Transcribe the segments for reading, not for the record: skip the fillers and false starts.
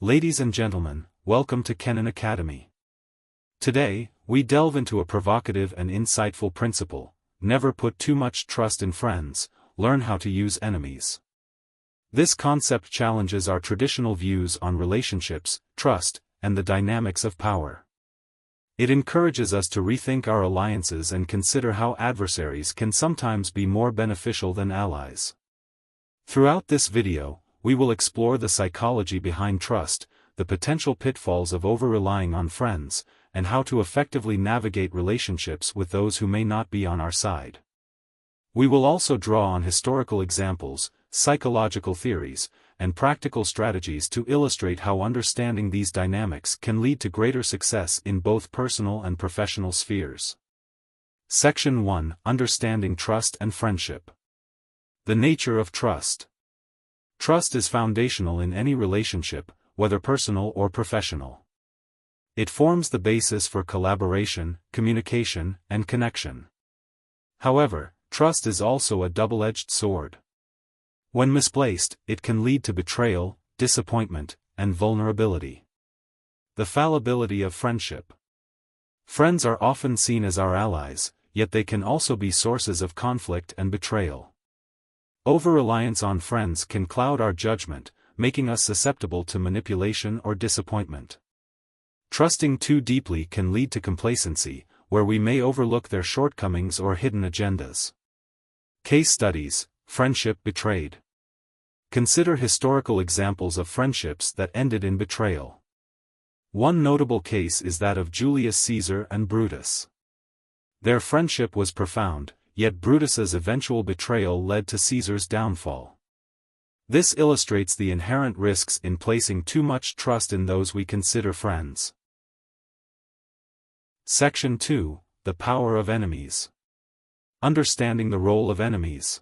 Ladies and gentlemen, welcome to Kenan Academy. Today, we delve into a provocative and insightful principle: never put too much trust in friends, learn how to use enemies. This concept challenges our traditional views on relationships, trust, and the dynamics of power. It encourages us to rethink our alliances and consider how adversaries can sometimes be more beneficial than allies. Throughout this video, we will explore the psychology behind trust, the potential pitfalls of over-relying on friends, and how to effectively navigate relationships with those who may not be on our side. We will also draw on historical examples, psychological theories, and practical strategies to illustrate how understanding these dynamics can lead to greater success in both personal and professional spheres. Section 1: Understanding Trust and Friendship. The nature of trust. Trust is foundational in any relationship, whether personal or professional. It forms the basis for collaboration, communication, and connection. However, trust is also a double-edged sword. When misplaced, it can lead to betrayal, disappointment, and vulnerability. The fallibility of friendship. Friends are often seen as our allies, yet they can also be sources of conflict and betrayal. Over-reliance on friends can cloud our judgment, making us susceptible to manipulation or disappointment. Trusting too deeply can lead to complacency, where we may overlook their shortcomings or hidden agendas. Case studies: friendship betrayed. Consider historical examples of friendships that ended in betrayal. One notable case is that of Julius Caesar and Brutus. Their friendship was profound, yet Brutus's eventual betrayal led to Caesar's downfall. This illustrates the inherent risks in placing too much trust in those we consider friends. Section 2: The Power of Enemies. Understanding the role of enemies.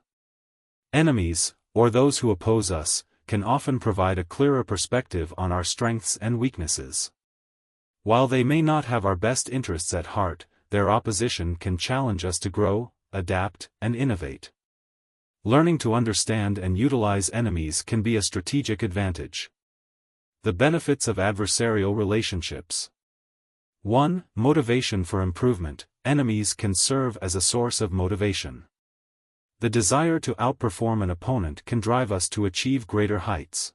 Enemies, or those who oppose us, can often provide a clearer perspective on our strengths and weaknesses. While they may not have our best interests at heart, their opposition can challenge us to grow, adapt, and innovate. Learning to understand and utilize enemies can be a strategic advantage. The benefits of adversarial relationships. 1. Motivation for improvement. Enemies can serve as a source of motivation. The desire to outperform an opponent can drive us to achieve greater heights.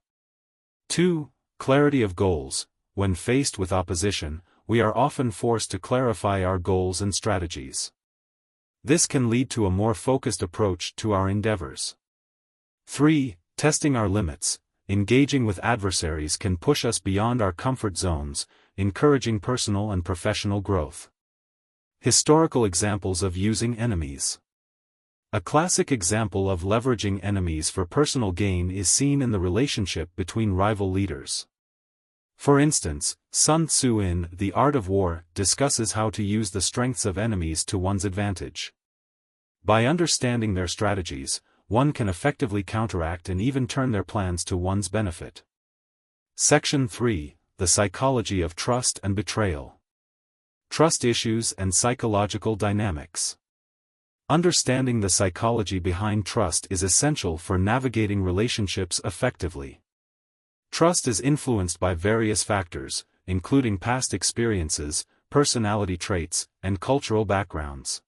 2. Clarity of goals. When faced with opposition, we are often forced to clarify our goals and strategies. This can lead to a more focused approach to our endeavors. 3. Testing our limits. Engaging with adversaries can push us beyond our comfort zones, encouraging personal and professional growth. Historical examples of using enemies. A classic example of leveraging enemies for personal gain is seen in the relationship between rival leaders. For instance, Sun Tzu in The Art of War discusses how to use the strengths of enemies to one's advantage. By understanding their strategies, one can effectively counteract and even turn their plans to one's benefit. Section 3: The Psychology of Trust and Betrayal. Trust issues and psychological dynamics. Understanding the psychology behind trust is essential for navigating relationships effectively. Trust is influenced by various factors, including past experiences, personality traits, and cultural backgrounds.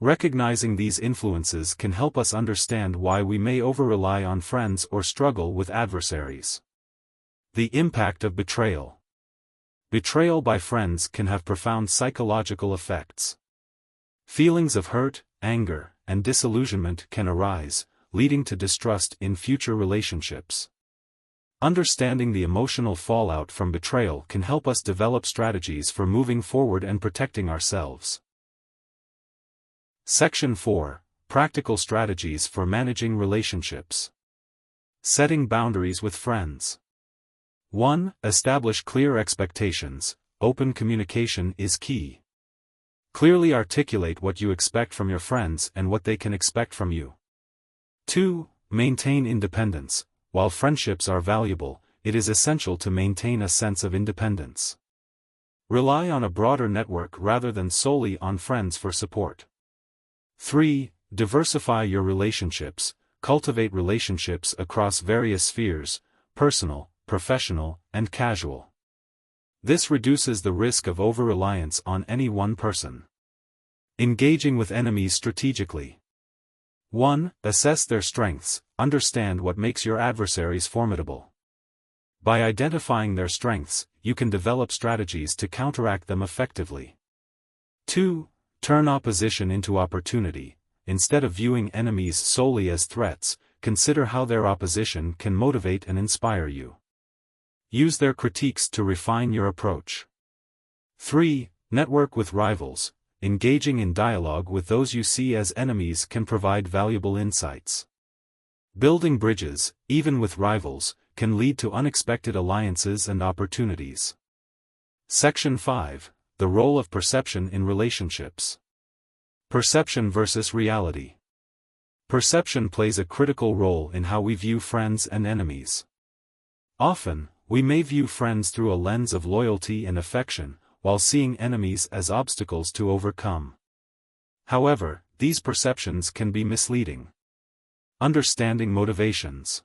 Recognizing these influences can help us understand why we may over-rely on friends or struggle with adversaries. The impact of betrayal. Betrayal by friends can have profound psychological effects. Feelings of hurt, anger, and disillusionment can arise, leading to distrust in future relationships. Understanding the emotional fallout from betrayal can help us develop strategies for moving forward and protecting ourselves. Section 4: Practical Strategies for Managing Relationships. Setting boundaries with friends. 1. Establish clear expectations. Open communication is key. Clearly articulate what you expect from your friends and what they can expect from you. 2. Maintain independence. While friendships are valuable, it is essential to maintain a sense of independence. Rely on a broader network rather than solely on friends for support. 3. Diversify your relationships. Cultivate relationships across various spheres, personal, professional, and casual. This reduces the risk of over-reliance on any one person. Engaging with enemies strategically. 1. Assess their strengths. Understand what makes your adversaries formidable. By identifying their strengths, you can develop strategies to counteract them effectively. 2. Turn opposition into opportunity. Instead of viewing enemies solely as threats, consider how their opposition can motivate and inspire you. Use their critiques to refine your approach. 3. Network with rivals. Engaging in dialogue with those you see as enemies can provide valuable insights. Building bridges, even with rivals, can lead to unexpected alliances and opportunities. Section 5. The role of perception in relationships. Perception versus reality. Perception plays a critical role in how we view friends and enemies. Often, we may view friends through a lens of loyalty and affection, while seeing enemies as obstacles to overcome. However, these perceptions can be misleading. Understanding motivations.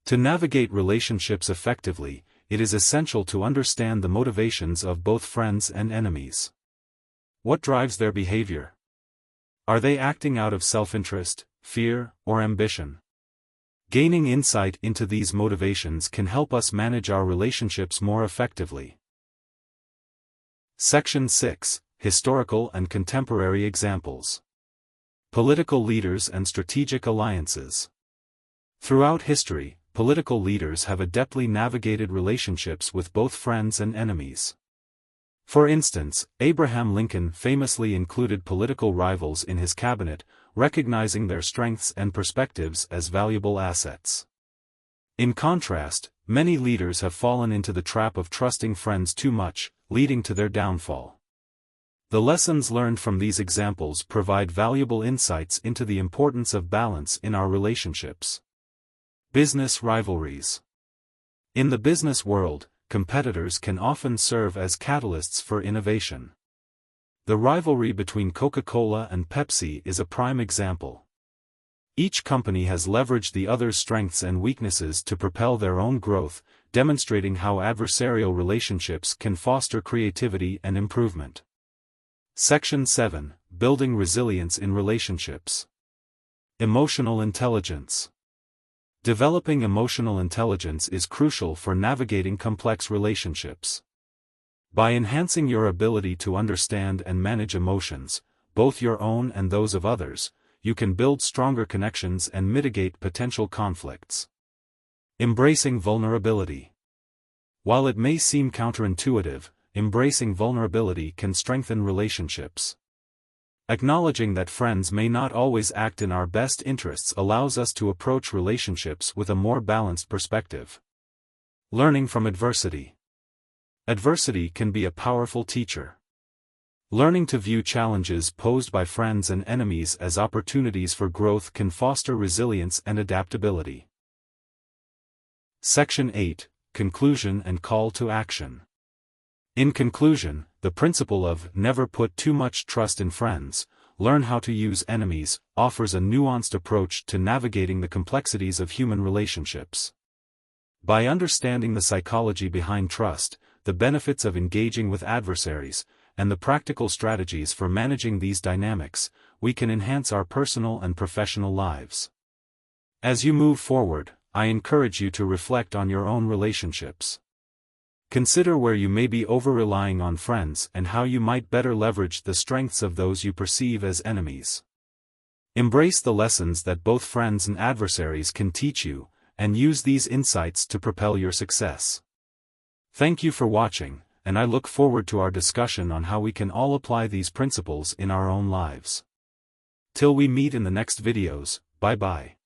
To navigate relationships effectively, it is essential to understand the motivations of both friends and enemies. What drives their behavior? Are they acting out of self-interest, fear, or ambition? Gaining insight into these motivations can help us manage our relationships more effectively. Section 6. Historical and contemporary examples. Political leaders and strategic alliances. Throughout history, political leaders have adeptly navigated relationships with both friends and enemies. For instance, Abraham Lincoln famously included political rivals in his cabinet, recognizing their strengths and perspectives as valuable assets. In contrast, many leaders have fallen into the trap of trusting friends too much, leading to their downfall. The lessons learned from these examples provide valuable insights into the importance of balance in our relationships. Business rivalries. In the business world, competitors can often serve as catalysts for innovation. The rivalry between Coca-Cola and Pepsi is a prime example. Each company has leveraged the other's strengths and weaknesses to propel their own growth, demonstrating how adversarial relationships can foster creativity and improvement. Section 7. Building resilience in relationships. Emotional intelligence. Developing emotional intelligence is crucial for navigating complex relationships. By enhancing your ability to understand and manage emotions, both your own and those of others, you can build stronger connections and mitigate potential conflicts. Embracing vulnerability. While it may seem counterintuitive, embracing vulnerability can strengthen relationships. Acknowledging that friends may not always act in our best interests allows us to approach relationships with a more balanced perspective. Learning from adversity. Adversity can be a powerful teacher. Learning to view challenges posed by friends and enemies as opportunities for growth can foster resilience and adaptability. Section 8. Conclusion and call to action. In conclusion, the principle of never put too much trust in friends, learn how to use enemies, offers a nuanced approach to navigating the complexities of human relationships. By understanding the psychology behind trust, the benefits of engaging with adversaries, and the practical strategies for managing these dynamics, we can enhance our personal and professional lives. As you move forward, I encourage you to reflect on your own relationships. Consider where you may be over-relying on friends and how you might better leverage the strengths of those you perceive as enemies. Embrace the lessons that both friends and adversaries can teach you, and use these insights to propel your success. Thank you for watching, and I look forward to our discussion on how we can all apply these principles in our own lives. Till we meet in the next videos, bye-bye.